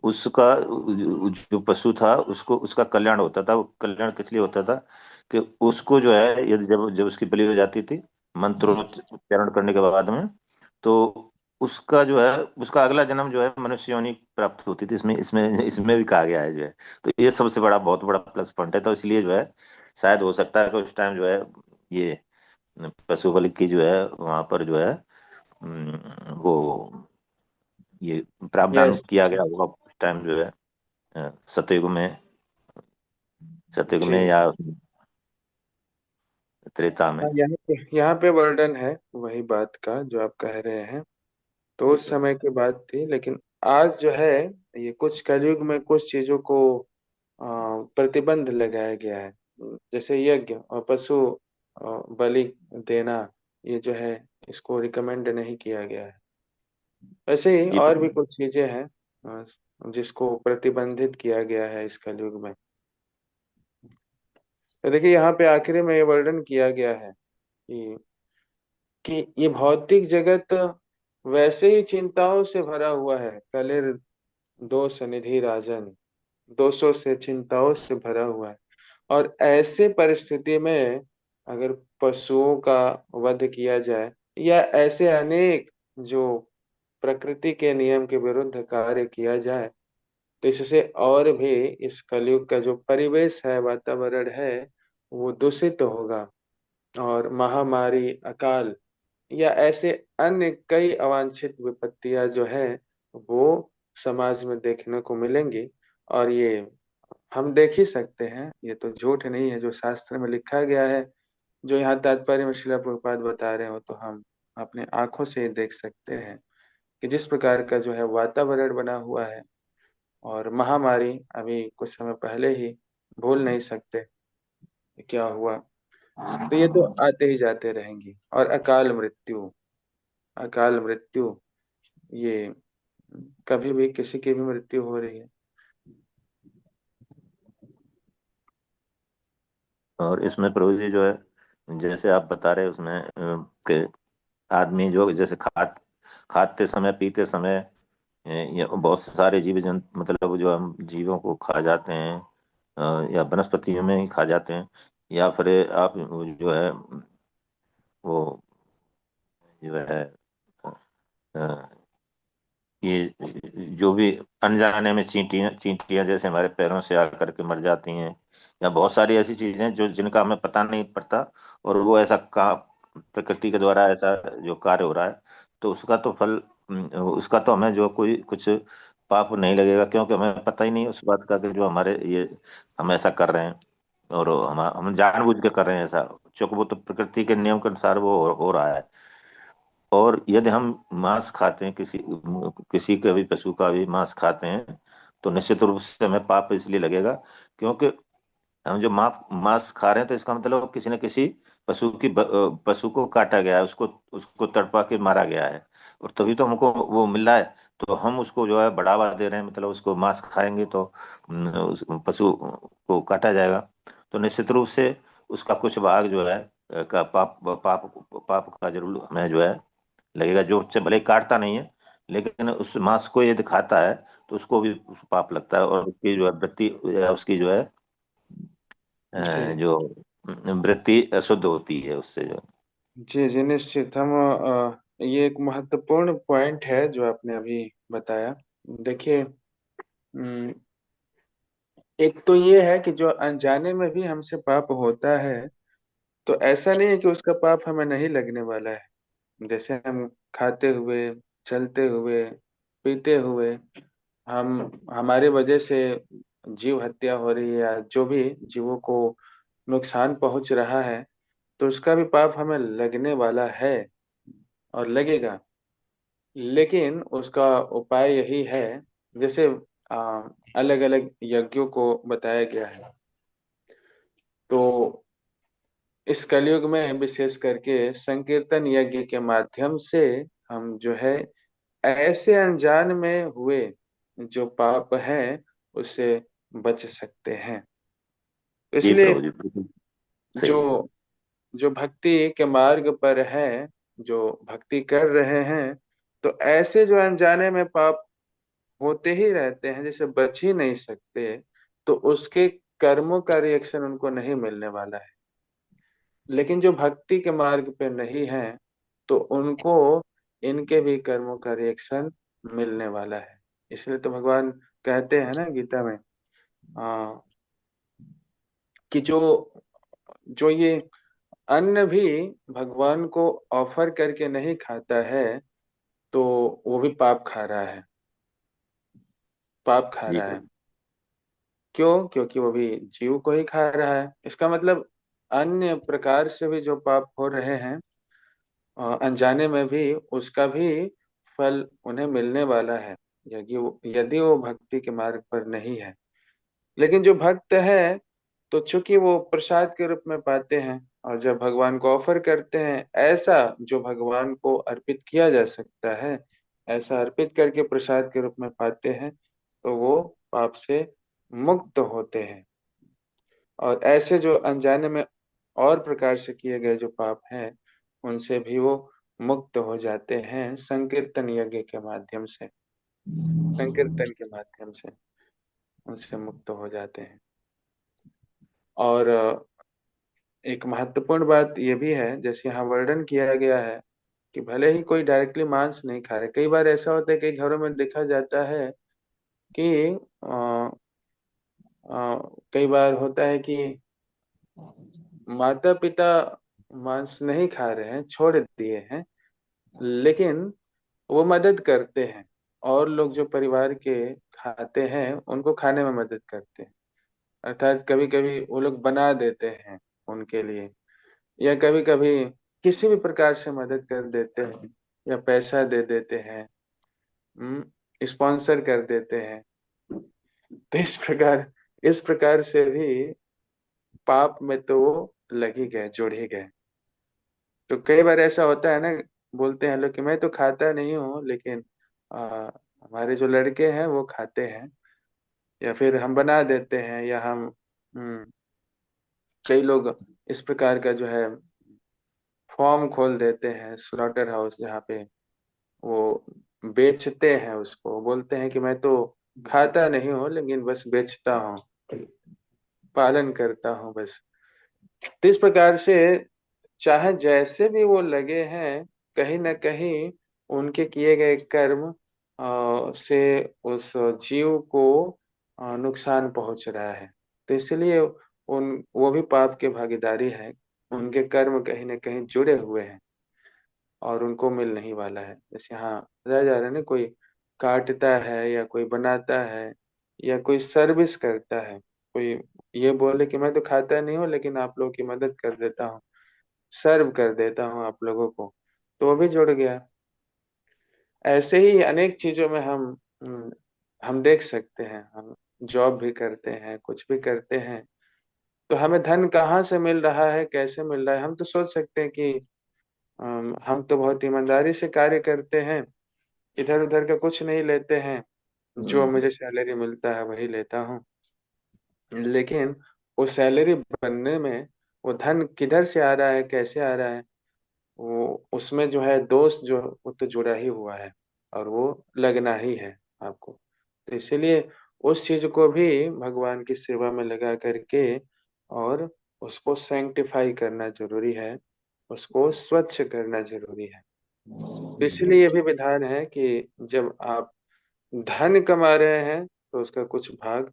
उसका जो पशु था उसको उसका कल्याण होता था। वो कल्याण किस लिए होता था कि उसको जो है, यदि जब जब उसकी बलि हो जाती थी मंत्रोच्चारण करने के बाद में, तो उसका जो है उसका अगला जन्म जो है मनुष्य योनि प्राप्त होती थी। इसमें इसमें इसमें भी कहा गया है जो है। तो ये सबसे बड़ा बहुत बड़ा प्लस पॉइंट है। तो इसलिए जो है शायद हो सकता है कि उस टाइम जो है ये पशु बलि की जो है वहां पर जो है वो ये प्रावधान यस। किया गया होगा उस टाइम जो है, सतयुग में, सतयुग जी। में या त्रेता में। हाँ, यहाँ पे वर्णन है वही बात का जो आप कह रहे हैं। तो उस समय की बात थी, लेकिन आज जो है ये कुछ कलयुग में कुछ चीजों को प्रतिबंध लगाया गया है। जैसे यज्ञ और पशु बलि देना, ये जो है इसको रिकमेंड नहीं किया गया है। वैसे ही जी और भी प्रभु। कुछ चीजें हैं जिसको प्रतिबंधित किया गया है इस कलयुग में। तो देखिए यहाँ पे आखिरी में ये वर्णन किया गया है कि ये भौतिक जगत वैसे ही चिंताओं से भरा हुआ है, कलेर दोष निधि राजन, दोषों से चिंताओं से भरा हुआ है। और ऐसे परिस्थिति में अगर पशुओं का वध किया जाए, या ऐसे अनेक जो प्रकृति के नियम के विरुद्ध कार्य किया जाए, तो इससे और भी इस कलयुग का जो परिवेश है, वातावरण है, वो दूषित होगा। और महामारी, अकाल या ऐसे अन्य कई अवांछित विपत्तियां जो है वो समाज में देखने को मिलेंगी। और ये हम देख ही सकते हैं, ये तो झूठ नहीं है, जो शास्त्र में लिखा गया है, जो यहाँ तात्पर्य में श्रीला प्रभुपाद बता रहे हो, तो हम अपने आंखों से ही देख सकते हैं कि जिस प्रकार का जो है वातावरण बना हुआ है। और महामारी अभी कुछ समय पहले ही भूल नहीं सकते क्या हुआ। तो ये तो आते ही जाते रहेंगी। और अकाल मृत्यु, अकाल मृत्यु, ये कभी भी किसी की भी मृत्यु हो रही है। और इसमें प्रभु जी जो है जैसे आप बता रहे उसमें कि आदमी जो जैसे खाते समय पीते समय, ये बहुत सारे जीव जंतु मतलब जो हम जीवों को खा जाते हैं, या वनस्पतियों में ही खा जाते हैं, या फिर आप जो है वो जो है अ, ये जो भी अनजाने में चींटियां चींटियां जैसे हमारे पैरों से आकर के मर जाती हैं, या बहुत सारी ऐसी चीजें जो जिनका हमें पता नहीं पड़ता, और वो ऐसा का प्रकृति के द्वारा ऐसा जो कार्य हो रहा है, तो उसका तो फल, उसका तो हमें जो कोई कुछ पाप नहीं लगेगा, क्योंकि हमें पता ही नहीं उस बात का कि जो हमारे ये हम ऐसा कर रहे हैं, और हम जानबूझ के कर रहे हैं ऐसा, क्योंकि वो तो प्रकृति के नियम के अनुसार वो हो रहा है। और यदि हम मांस खाते हैं, किसी किसी का भी पशु का भी मांस खाते हैं, तो निश्चित रूप से हमें पाप इसलिए लगेगा क्योंकि हम जो मांस खा रहे हैं, तो इसका मतलब किसी न किसी पशु को काटा गया है, उसको उसको तड़पा के मारा गया है, और तभी तो हमको वो मिल रहा है। तो हम उसको जो है बढ़ावा दे रहे हैं, मतलब उसको मांस खाएंगे तो उस पशु को काटा जाएगा, तो निश्चित रूप से उसका कुछ भाग जो है का पाप पाप पाप का जरूर हमें जो है लगेगा। जो उससे भले ही काटता नहीं है, लेकिन उस मांस को यदि खाता है तो उसको भी उस पाप लगता है, और उसकी जो है वृत्ति या उसकी जो है जी जो वृत्ति अशुद्ध होती है उससे जो। जी जी, निश्चित। हम ये एक महत्वपूर्ण पॉइंट है जो आपने अभी बताया। देखिए, एक तो ये है कि जो अनजाने में भी हमसे पाप होता है, तो ऐसा नहीं है कि उसका पाप हमें नहीं लगने वाला है। जैसे हम खाते हुए चलते हुए, पीते हुए हम हमारे वजह से जीव हत्या हो रही है या जो भी जीवों को नुकसान पहुंच रहा है, तो उसका भी पाप हमें लगने वाला है और लगेगा। लेकिन उसका उपाय यही है, जैसे अलग अलग यज्ञों को बताया गया है। तो इस कलयुग में विशेष करके संकीर्तन यज्ञ के माध्यम से हम जो है ऐसे अनजान में हुए जो पाप हैं उससे बच सकते हैं। जी इसलिए प्रभु जी, बिल्कुल जो सही। जो भक्ति के मार्ग पर है, जो भक्ति कर रहे हैं, तो ऐसे जो अनजाने में पाप होते ही रहते हैं, जैसे बच ही नहीं सकते, तो उसके कर्मों का रिएक्शन उनको नहीं मिलने वाला है। लेकिन जो भक्ति के मार्ग पे नहीं है, तो उनको इनके भी कर्मों का रिएक्शन मिलने वाला है। इसलिए तो भगवान कहते हैं ना गीता में, आ, कि जो जो ये अन्न भी भगवान को ऑफर करके नहीं खाता है, तो वो भी पाप खा रहा है, पाप खा जी रहा है। प्रभु। क्यों? क्योंकि वो भी जीव को ही खा रहा है। इसका मतलब अन्य प्रकार से भी जो पाप हो रहे हैं, अनजाने में भी, उसका भी फल उन्हें मिलने वाला है, यदि वो भक्ति के मार्ग पर नहीं है। लेकिन जो भक्त है, तो चूंकि वो प्रसाद के रूप में पाते हैं, और जब भगवान को ऑफर करते हैं ऐसा जो भगवान को अर्पित किया जा सकता है, ऐसा अर्पित करके प्रसाद के रूप में पाते हैं, तो वो पाप से मुक्त होते हैं। और ऐसे जो अनजाने में और प्रकार से किए गए जो पाप हैं, उनसे भी वो मुक्त हो जाते हैं संकीर्तन यज्ञ के माध्यम से, संकीर्तन के माध्यम से उनसे मुक्त हो जाते हैं। और एक महत्वपूर्ण बात ये भी है, जैसे यहाँ वर्णन किया गया है, कि भले ही कोई डायरेक्टली मांस नहीं खा रहे, कई बार ऐसा होता है, कई घरों में देखा जाता है कि अ, कई बार होता है कि माता पिता मांस नहीं खा रहे हैं, छोड़ दिए हैं, लेकिन वो मदद करते हैं, और लोग जो परिवार के खाते हैं उनको खाने में मदद करते हैं। अर्थात कभी कभी वो लोग बना देते हैं उनके लिए, या कभी कभी किसी भी प्रकार से मदद कर देते हैं, या पैसा दे देते हैं, स्पॉन्सर कर देते हैं। तो इस प्रकार से भी पाप में तो वो लग ही गए, जुड़ ही गए। तो कई बार ऐसा होता है ना, बोलते हैं लोग कि मैं तो खाता नहीं हूँ, लेकिन हमारे जो लड़के हैं वो खाते हैं, या फिर हम बना देते हैं, या हम कई लोग इस प्रकार का जो है फॉर्म खोल देते हैं, स्लॉटर हाउस, जहाँ पे वो बेचते हैं उसको, बोलते हैं कि मैं तो खाता नहीं हूँ, लेकिन बस बेचता हूँ, पालन करता हूँ बस। तो इस प्रकार से चाहे जैसे भी वो लगे हैं, कहीं ना कहीं उनके किए गए कर्म से उस जीव को नुकसान पहुंच रहा है। तो इसलिए उन वो भी पाप के भागीदारी है, उनके कर्म कहीं ना कहीं जुड़े हुए हैं, और उनको मिल नहीं वाला है। जैसे यहाँ बताया जा रहा है ना, कोई काटता है या कोई बनाता है या कोई सर्विस करता है, कोई ये बोले कि मैं तो खाता नहीं हूँ, लेकिन आप लोगों की मदद कर देता हूँ, सर्व कर देता हूँ आप लोगों को, तो वो भी जुड़ गया। ऐसे ही अनेक चीजों में हम देख सकते हैं, हम जॉब भी करते हैं, कुछ भी करते हैं, तो हमें धन कहाँ से मिल रहा है, कैसे मिल रहा है, हम तो सोच सकते हैं कि हम तो बहुत ईमानदारी से कार्य करते हैं, इधर उधर का कुछ नहीं लेते हैं, जो मुझे सैलरी मिलता है वही लेता हूँ। लेकिन वो सैलरी बनने में वो धन किधर से आ रहा है, कैसे आ रहा है, वो उसमें जो है दोस्त जो, वो तो जुड़ा ही हुआ है, और वो लगना ही है आपको। तो इसीलिए उस चीज को भी भगवान की सेवा में लगा करके, और उसको सैंक्टिफाई करना जरूरी है, उसको स्वच्छ करना जरूरी है। तो इसीलिए ये भी विधान है कि जब आप धन कमा रहे हैं, तो उसका कुछ भाग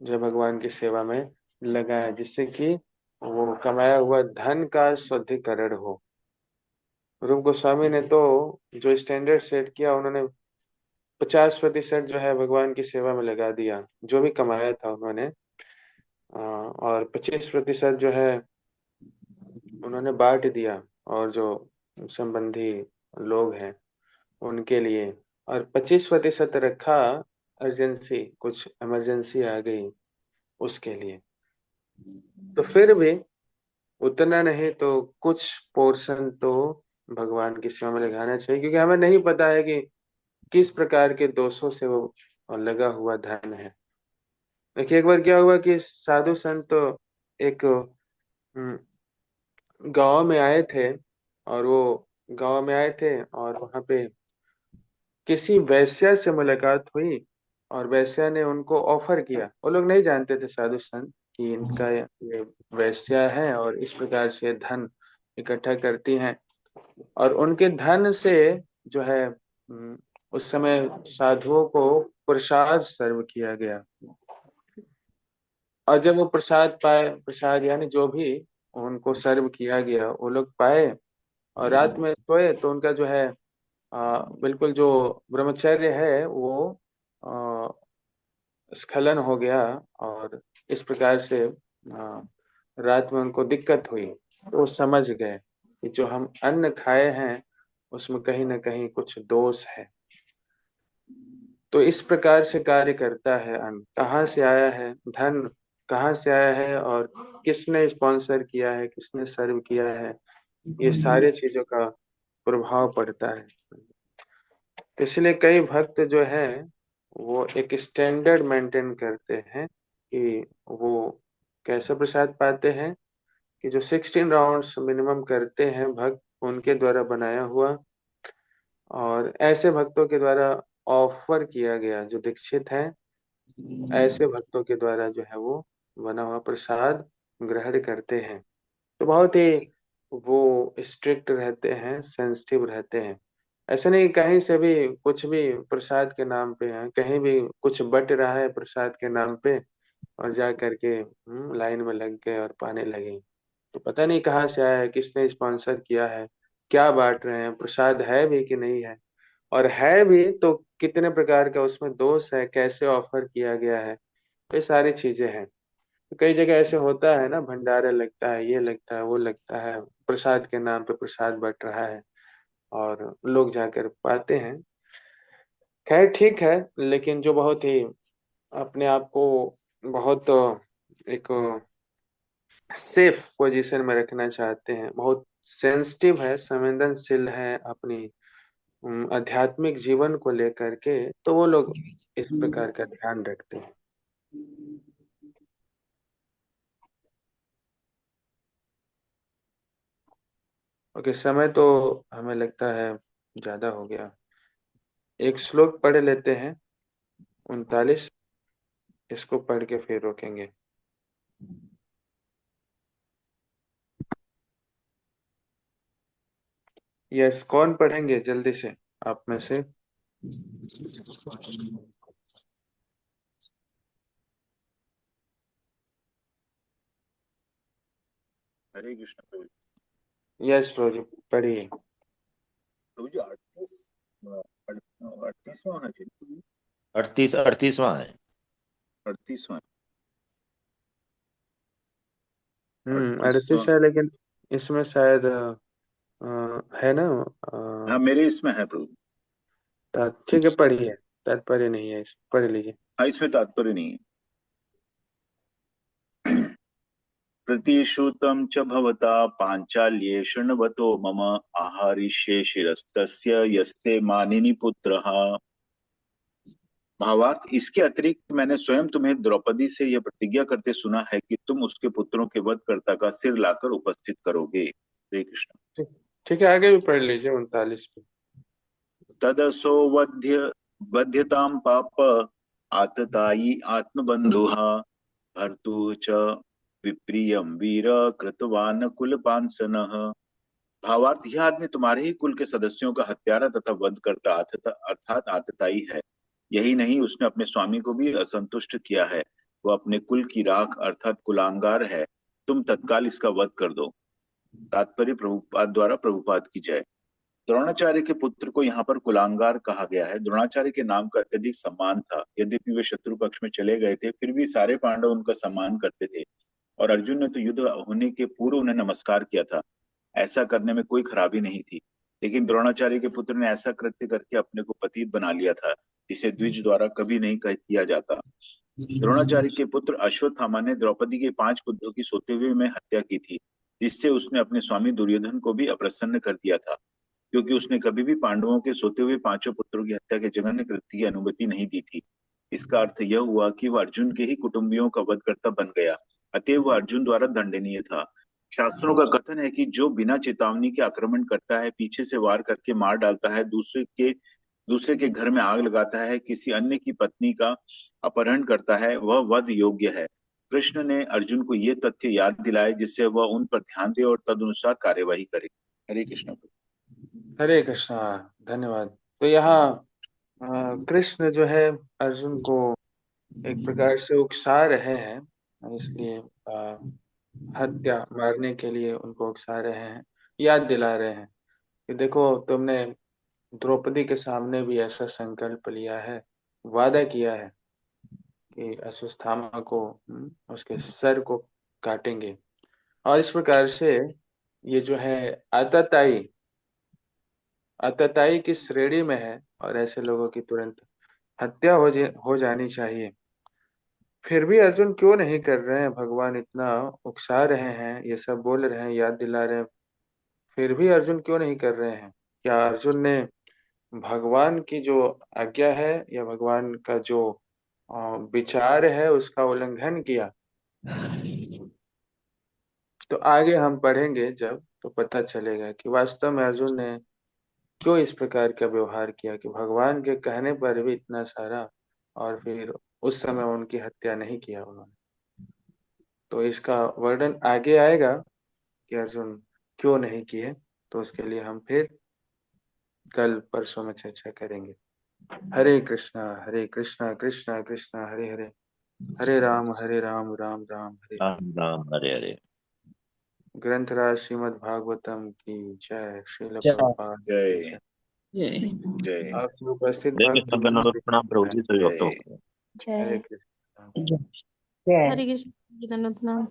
जो भगवान की सेवा में लगा है, जिससे कि वो कमाया हुआ धन का शुद्धिकरण हो। रूप गोस्वामी ने तो जो स्टैंडर्ड सेट किया, उन्होंने 50% जो है भगवान की सेवा में लगा दिया, जो भी कमाया था उन्होंने। और 25% जो है उन्होंने बांट दिया, और जो संबंधी लोग हैं उनके लिए। और 25% रखा अर्जेंसी, कुछ इमरजेंसी आ गई उसके लिए। तो फिर भी उतना नहीं तो कुछ पोर्शन तो भगवान की सेवा में लगाना चाहिए, क्योंकि हमें नहीं पता है कि किस प्रकार के दोषों से वो लगा हुआ धन है। देखिए, एक बार क्या हुआ कि साधु संत तो एक गांव में आए थे, और वो गांव में आए थे और वहां पे किसी वैश्या से मुलाकात हुई, और वैश्या ने उनको ऑफर किया। वो लोग नहीं जानते थे साधु संत कि इनका ये वैश्या है और इस प्रकार से धन इकट्ठा करती हैं। और उनके धन से जो है उस समय साधुओं को प्रसाद सर्व किया गया। और जब वो प्रसाद पाए, प्रसाद यानी जो भी उनको सर्व किया गया, वो लोग पाए और रात में सोए, तो उनका जो है बिल्कुल जो ब्रह्मचर्य है वो आ, स्खलन हो गया। और इस प्रकार से रात में उनको दिक्कत हुई। तो वो समझ गए कि जो हम अन्न खाए हैं उसमें कहीं ना कहीं कुछ दोष है। तो इस प्रकार से कार्य करता है अन्न। कहाँ से आया है धन, कहाँ से आया है, और किसने स्पॉन्सर किया है, किसने सर्व किया है, ये सारी चीजों का प्रभाव पड़ता है। तो इसलिए कई भक्त जो है वो एक स्टैंडर्ड मेंटेन करते हैं कि वो कैसे प्रसाद पाते हैं, कि जो 16 राउंड्स मिनिमम करते हैं भक्त, उनके द्वारा बनाया हुआ और ऐसे भक्तों के द्वारा ऑफर किया गया, जो दीक्षित हैं, ऐसे भक्तों के द्वारा जो है वो बना हुआ प्रसाद ग्रहण करते हैं। तो बहुत ही वो स्ट्रिक्ट रहते हैं, सेंसिटिव रहते हैं। ऐसे नहीं कहीं से भी कुछ भी प्रसाद के नाम पे है, कहीं भी कुछ बट रहा है प्रसाद के नाम पे, और जा करके लाइन में लग गए और पाने लगे। तो पता नहीं कहाँ से आया है, किसने स्पॉन्सर किया है, क्या बांट रहे हैं, प्रसाद है भी कि नहीं है, और है भी तो कितने प्रकार का उसमें दोष है, कैसे ऑफर किया गया है। तो ये सारी चीजें हैं। तो कई जगह ऐसे होता है ना, भंडारा लगता है, ये लगता है, वो लगता है, प्रसाद के नाम पे प्रसाद बट रहा है और लोग जाकर पाते हैं। खैर ठीक है, लेकिन जो बहुत ही अपने आप को बहुत एक सेफ पोजीशन में रखना चाहते हैं, बहुत सेंसिटिव है, संवेदनशील है अपनी आध्यात्मिक जीवन को लेकर के, तो वो लोग इस प्रकार का ध्यान रखते हैं। ओके, समय तो हमें लगता है ज्यादा हो गया। एक श्लोक पढ़ लेते हैं, 39। इसको पढ़ के फिर रोकेंगे। यस, कौन पढ़ेंगे जल्दी से आप में से? हरे कृष्ण प्रभु। यस प्रभु जी, पढ़िए। प्रभु जी 38वां होना चाहिए। 38वां है। 38वां। 38 38वां। है, लेकिन इसमें शायद है ना। हाँ मेरे इसमें है प्रभु। ठीक है, पढ़िए। तात्पर्य नहीं है, इस पढ़ लीजिए। हाँ इसमें तात्पर्य नहीं है। प्रतिश्रुतं च भवता पांचाल्ये शृण्वतो मम आहारिष्ये शिरस्तस्य यस्ते मानिनी पुत्रः। भावार्थ, इसके अतिरिक्त मैंने स्वयं तुम्हें द्रौपदी से यह प्रतिज्ञा करते सुना है कि तुम उसके पुत्रों के वधकर्ता का सिर लाकर उपस्थित करोगे। हरे कृष्ण। ठीक ठीक है, आगे भी पढ़ लीजिए 39 पे। तदसो वध्यतां पाप आततायी आत्मबंधुः भर्तु च विप्रियम वीर कृतवान कुलपांसनः। भावार्थ, यह आदमी तुम्हारे ही कुल के सदस्यों का हत्यारा तथा वध करता अर्थात आतताई है। यही नहीं, उसने अपने स्वामी को भी असंतुष्ट किया है। वह अपने कुल की राख अर्थात कुलांगार है। तुम तत्काल इसका वध कर दो। तात्पर्य प्रभुपाद द्वारा प्रभुपाद की जय। द्रोणाचार्य के पुत्र को यहाँ पर कुलांगार कहा गया है। द्रोणाचार्य के नाम का अत्यधिक सम्मान था। यद्यपि वे शत्रु पक्ष में चले गए थे, फिर भी सारे पांडव उनका सम्मान करते थे, और अर्जुन ने तो युद्ध होने के पूर्व उन्हें नमस्कार किया था। ऐसा करने में कोई खराबी नहीं थी। लेकिन द्रोणाचार्य के पुत्र ने ऐसा कृत्य करके अपने को पतित बना लिया था, जिसे द्विज द्वारा कभी नहीं किया जाता। द्रोणाचार्य के पुत्र अश्वत्थामा ने द्रौपदी के 5 पुत्रों की सोते हुए में हत्या की थी, जिससे उसने अपने स्वामी दुर्योधन को भी अप्रसन्न कर दिया था, क्योंकि उसने कभी भी पांडवों के सोते हुए 5 पुत्रों की हत्या के जघन्य कृत्य की अनुमति नहीं दी थी। इसका अर्थ यह हुआ कि वह अर्जुन के ही कुटुंबियों का वधकर्ता बन गया, अतएव वह अर्जुन द्वारा दंडनीय था। शास्त्रों का कथन है कि जो बिना चेतावनी के आक्रमण करता है, पीछे से वार करके मार डालता है, दूसरे के घर में आग लगाता है, किसी अन्य की पत्नी का अपहरण करता है, वह वध योग्य है। कृष्ण ने अर्जुन को ये तथ्य याद दिलाए, जिससे वह उन पर ध्यान दे और तदनुसार कार्यवाही करे। हरे कृष्ण। हरे कृष्णा। धन्यवाद। तो यहाँ कृष्ण जो है अर्जुन को एक प्रकार से उकसा रहे हैं, इसलिए हत्या मारने के लिए उनको उकसा रहे हैं, याद दिला रहे हैं कि देखो तुमने द्रौपदी के सामने भी ऐसा संकल्प लिया है, वादा किया है कि अश्वत्थामा को उसके सर को काटेंगे। और इस प्रकार से ये जो है आतताई आतताई की श्रेणी में है, और ऐसे लोगों की तुरंत हत्या हो जानी चाहिए। फिर भी अर्जुन क्यों नहीं कर रहे हैं? भगवान इतना उकसा रहे हैं, ये सब बोल रहे हैं, याद दिला रहे हैं, फिर भी अर्जुन क्यों नहीं कर रहे हैं? क्या अर्जुन ने भगवान की जो आज्ञा है या भगवान का जो विचार है उसका उल्लंघन किया? तो आगे हम पढ़ेंगे जब, तो पता चलेगा कि वास्तव में अर्जुन ने क्यों इस प्रकार का व्यवहार किया कि भगवान के कहने पर भी इतना सारा, और फिर उस समय उनकी हत्या नहीं किया उन्होंने। तो इसका वर्णन आगे आएगा कि अर्जुन क्यों नहीं किए, तो उसके लिए हम फिर कल परसों में चर्चा करेंगे। हरे कृष्णा कृष्णा कृष्णा हरे हरे, हरे राम राम राम हरे हरे। राम राम हरे हरे। ग्रंथराज श्रीमद् भागवतम की जय। श्रील जय प्रभुपाद की जय जय। जय आप उपस्थित हरे भक्त कृष्ण बनो प्रणाम प्रभु जी सभी भक्तों जय। को। हरे जय कृष्ण। हरे कृष्ण प्रणाम।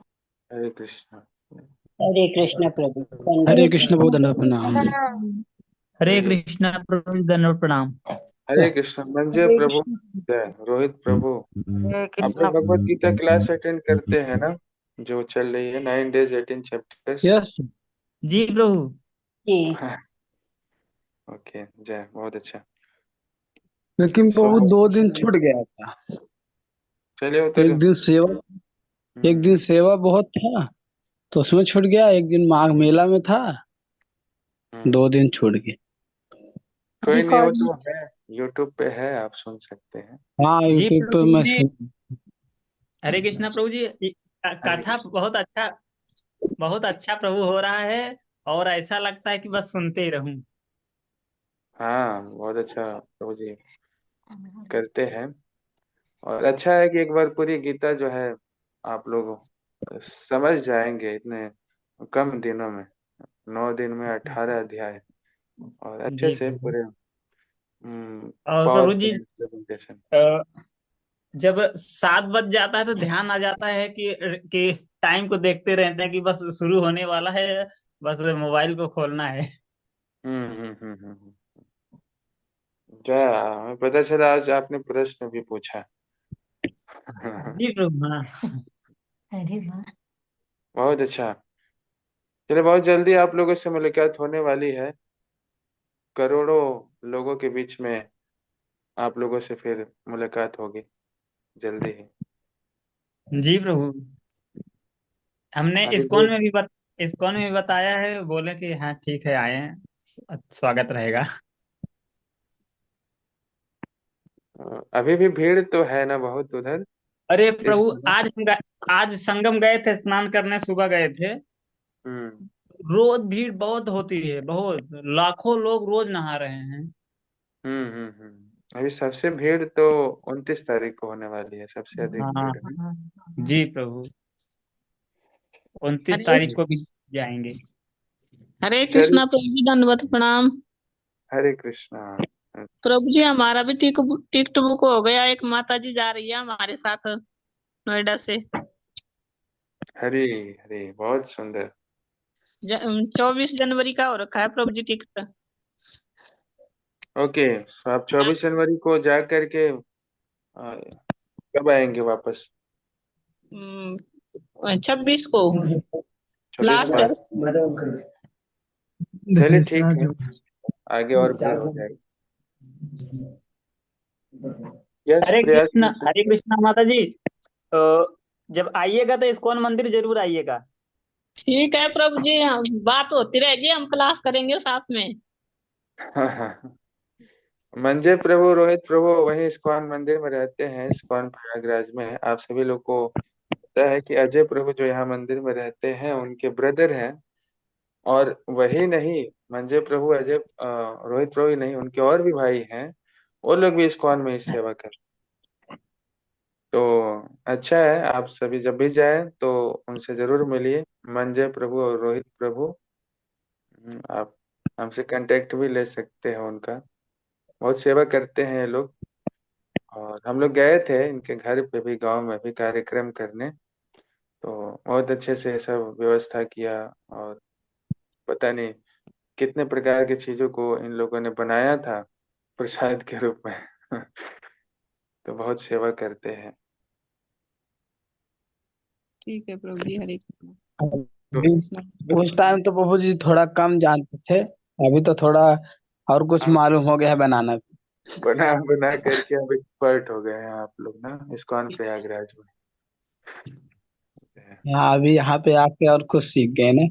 हरे कृष्ण। हरे कृष्ण प्रभु हरे हरे कृष्ण कृष्ण बहुत दंडवत प्रणाम। हरे कृष्णा प्रभु दंडवत प्रणाम। हरे कृष्ण। मंजय हरे प्रभु, कृष्ण जय। रोहित प्रभु, हरे आप लोग कृष्ण भगवत गीता क्लास अटेंड करते हैं ना, जो चल रही है 9 days 18 chapters? यस जी प्रभु। जी। ओके, जय, बहुत अच्छा। लेकिन सो प्रभु 2 दिन छूट गया था। चलिए उतर। एक दिन सेवा बहुत था तो उसमें छूट गया। एक दिन माघ मेला में था, 2 दिन छूट गए। कोई नहीं, वो रिकॉर्ड तो है, यूट्यूब पे है, आप सुन सकते हैं। हाँ जी यूट्यूब पे प्रभु मैं जी। सुन। हरे कृष्णा प्रभु जी, हरे कथा कृष्ण। बहुत अच्छा प्रभु हो रहा है, और ऐसा लगता है कि बस सुनते ही रहूं। हाँ, बहुत अच्छा प्रभु जी करते हैं। और अच्छा है कि एक बार पूरी गीता जो है आप लोग समझ जाएंगे इतने कम दिनों में। 9 दिन में 18 अध्याय, और अच्छे जी से प्रभु। पूरे और पावर प्रभु जी, पॉइंट प्रेजेंटेशन। अ, जब 7 बज जाता है तो ध्यान आ जाता है कि टाइम को देखते रहते हैं कि बस शुरू होने वाला है, बस मोबाइल को खोलना है। जय, हमें पता चला आज आपने प्रश्न भी पूछा। जी प्रभु। हाँ। अरे वाह। बहुत अच्छा। चलिए, बहुत जल्दी आप लोगों से मुलाकात होने वाली है, करोड़ों लोगों के बीच में आप लोगों से फिर मुलाकात होगी जल्दी ही। जी प्रभु। हमने अभी इस्कॉन में भी बताया है, बोले कि हाँ ठीक है, आए हैं, स्वागत रहेगा। अभी भी भीड़ तो है ना बहुत उधर अरे इस प्रभु, समय? आज संगम गए थे, स्नान करने सुबह गए थे। हम्म रोज भीड़ बहुत होती है, बहुत लाखों लोग रोज नहा रहे हैं। अभी सबसे भीड़ तो 29 तारीख को होने वाली है, सबसे अधिक हाँ। भीड़ है। जी प्रभु, 29 हरे तारीख को भी जाएंगे। हरे चलिए। कृष्णा प्रभु जी दंडवत प्रणाम। हरे कृष्णा। प्रभु जी हमारा भी टिकट बुक हो गया। एक माता जी जा रही है हमारे साथ नोएडा से। हरे हरे, बहुत सुंदर। 24 जनवरी का हो रखा है प्रभु जी टिकट। ओके, तो आप 24 जनवरी को जा करके कब आएंगे वापस? 26 को 26 लास्ट। मार्च। चलिए ठीक है, आगे और भीड़ हो जाएगी। यस, हरे प्रयास कृष्णा, कीजिए। हरे कृष्णा माता जी। तो जब आइएगा तो इस्कॉन मंदिर जरूर आइएगा। ठीक है प्रभु जी, बात होती रहेगी, हम क्लास करेंगे साथ में। मंजे प्रभु, रोहित प्रभु वही इस्कॉन मंदिर में रहते हैं, इस्कॉन प्रयागराज में। आप सभी लोग को पता है कि अजय प्रभु जो यहाँ मंदिर में रहते हैं उनके ब्रदर हैं। और वही नहीं, मंजे प्रभु अजय रोहित प्रभु ही नहीं, उनके और भी भाई हैं, वो लोग भी इस्कॉन में ही सेवा कर। तो अच्छा है, आप सभी जब भी जाएं तो उनसे जरूर मिलिए, मंजय प्रभु और रोहित प्रभु। आप हमसे कांटेक्ट भी ले सकते हैं उनका। बहुत सेवा करते हैं ये लोग। और हम लोग गए थे इनके घर पे भी, गांव में भी कार्यक्रम करने। तो बहुत अच्छे से सब व्यवस्था किया। और पता नहीं कितने प्रकार की चीजों को इन लोगों ने बनाया था प्रसाद के रूप में। तो बहुत सेवा करते हैं। ठीक है प्रभु जी, हरे कृष्णा। अभी उस टाइम तो प्रभु जी थोड़ा कम जानते थे, अभी तो थोड़ा और कुछ मालूम हो गया है बनाना। बना बना करके अब एक्सपर्ट हो गए हैं आप लोग ना, इस्कॉन प्रयागराज में। हाँ, अभी यहाँ पे आके और कुछ सीख गए ना।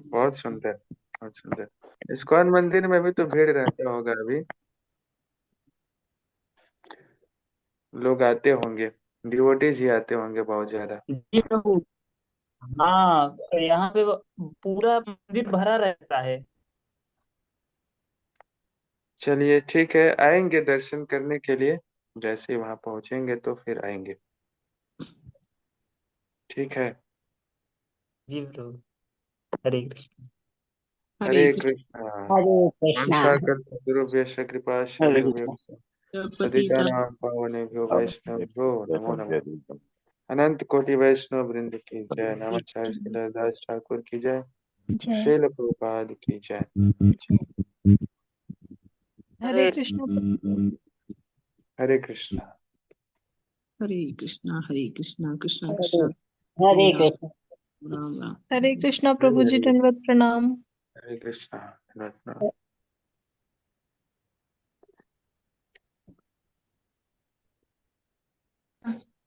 बहुत सुंदर, बहुत सुंदर। इस्कॉन मंदिर में भी तो भीड़ रहता होगा अभी, लोग आते होंगे, डिवोटीज ही आते होंगे बहुत ज्यादा। जी प्रभु। हाँ, यहाँ पे पूरा मंदिर भरा रहता है। चलिए ठीक है, आएंगे दर्शन करने के लिए, जैसे ही वहां पहुंचेंगे तो फिर आएंगे। ठीक है। जी प्रभु। हरे कृष्ण। हरे हरे कृष्ण। कृष्णा। हरे कृष्णा। वंशाकल्प तरुभ्यश्च कृपा हरे सिंधुभ्यो पतिता पतितानां पावनेभ्यो वैष्णवेभ्यो नमो नमः। अनंत कोटि वैष्णव वृंद की जय। नमः दास ठाकुर की जय। जय श्रील प्रभुपाद की जय। जय। हरे कृष्ण। हरे कृष्णा। हरे कृष्णा, हरे कृष्णा, कृष्णा हरे कृष्णा, हरे हरे राम, कृष्णा। राम राम। हरे कृष्णा प्रभु जी, हरे दंडवत प्रणाम। हरे कृष्णा।